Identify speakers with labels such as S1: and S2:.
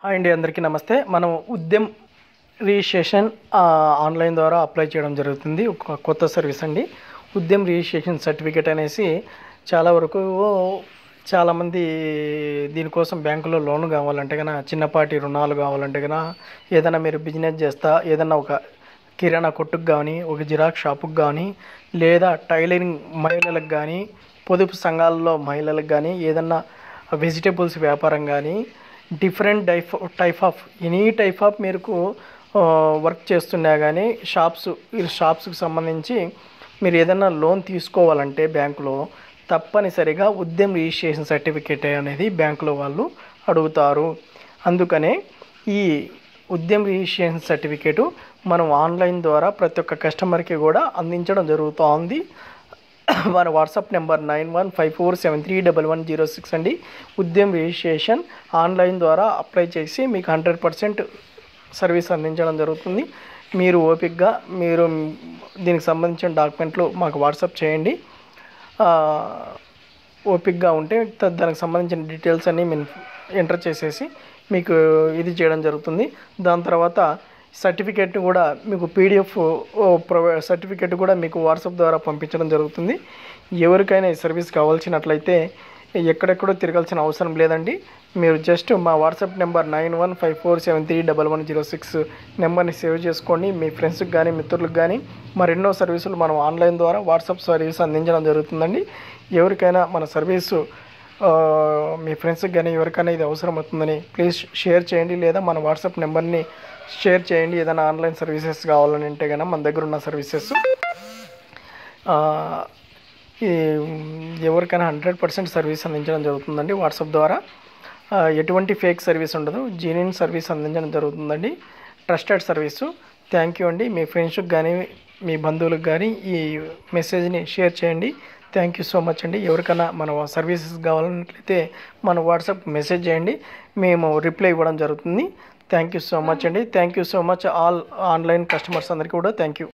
S1: Hi అండి, అందరికీ నమస్తే. మనం ఉద్యమ్ రిజిస్ట్రేషన్ ఆన్లైన్ ద్వారా అప్లై చేయడం జరుగుతుంది. ఒక కొత్త సర్వీస్ అండి. ఉద్యమ్ రిజిస్ట్రేషన్ సర్టిఫికేట్ అనేసి చాలా వరకు చాలామంది దీనికోసం బ్యాంకులో లోన్ కావాలంటే కన్నా, చిన్నపాటి రుణాలు కావాలంటే కన్నా, ఏదైనా మీరు బిజినెస్ చేస్తా, ఏదైనా ఒక కిరాణా కొట్టుకు కానీ, ఒక జిరాక్స్ షాపుకి కానీ, లేదా టైలరింగ్ మహిళలకు కానీ, పొదుపు సంఘాలలో మహిళలకు కానీ, ఏదన్నా వెజిటేబుల్స్ వ్యాపారం కానీ, different type of any type of మీకు వర్క్ చేస్తున్నా కానీ షాప్స్కి సంబంధించి మీరు ఏదైనా లోన్ తీసుకోవాలంటే బ్యాంకులో తప్పనిసరిగా ఉద్యమ్ రిజిస్ట్రేషన్ సర్టిఫికేట్ అనేది బ్యాంకులో వాళ్ళు అడుగుతారు. అందుకనే ఈ ఉద్యమ్ రిజిస్ట్రేషన్ సర్టిఫికేటు మనం ఆన్లైన్ ద్వారా ప్రతి ఒక్క కస్టమర్కి కూడా అందించడం జరుగుతోంది. మన వాట్సాప్ నెంబర్ 9154731106 అండి. ఉద్యమ్ రిజిస్ట్రేషన్ ఆన్లైన్ ద్వారా అప్లై చేసి మీకు 100% సర్వీస్ అందించడం జరుగుతుంది. మీరు ఓపికగా మీరు దీనికి సంబంధించిన డాక్యుమెంట్లు మాకు వాట్సాప్ చేయండి. ఓపికగా ఉంటే దానికి సంబంధించిన డీటెయిల్స్ అన్నీ మేము ఎంటర్ చేసేసి మీకు ఇది చేయడం జరుగుతుంది. దాని తర్వాత సర్టిఫికేట్ కూడా మీకు పీడిఎఫ్ సర్టిఫికేట్ కూడా మీకు వాట్సాప్ ద్వారా పంపించడం జరుగుతుంది. ఎవరికైనా ఈ సర్వీస్ కావాల్సినట్లయితే ఎక్కడెక్కడో తిరగాల్సిన అవసరం లేదండి. మీరు జస్ట్ మా వాట్సాప్ నెంబర్ 9154731106 నెంబర్ని సేవ్ చేసుకోండి. మీ ఫ్రెండ్స్కి కానీ మిత్రులకు కానీ మరెన్నో సర్వీసులు మనం ఆన్లైన్ ద్వారా వాట్సాప్ సర్వీస్ అందించడం జరుగుతుందండి. ఎవరికైనా మన సర్వీసు మీ ఫ్రెండ్స్కి కానీ ఎవరికైనా ఇది అవసరం అవుతుందని ప్లీజ్ షేర్ చేయండి, లేదా మన వాట్సాప్ నెంబర్ని షేర్ చేయండి. ఏదైనా ఆన్లైన్ సర్వీసెస్ కావాలని అంటే కనుక మన దగ్గర ఉన్న సర్వీసెస్ ఎవరికైనా 100% సర్వీస్ అందించడం జరుగుతుందండి. వాట్సాప్ ద్వారా ఎటువంటి ఫేక్ సర్వీస్ ఉండదు, జెన్యూన్ సర్వీస్ అందించడం జరుగుతుందండి. Trusted service. థ్యాంక్ యూ అండి. మీ ఫ్రెండ్స్కి కానీ మీ బంధువులకు కానీ ఈ మెసేజ్ని షేర్ చేయండి. థ్యాంక్ యూ సో మచ్ అండి. ఎవరికైనా మన సర్వీసెస్ కావాలన్నట్లయితే మన వాట్సాప్ మెసేజ్ చేయండి, మేము రిప్లై ఇవ్వడం జరుగుతుంది. థ్యాంక్ యూ సో మచ్ అండి. Thank you so much all online customers అందరికీ కూడా థ్యాంక్ యూ.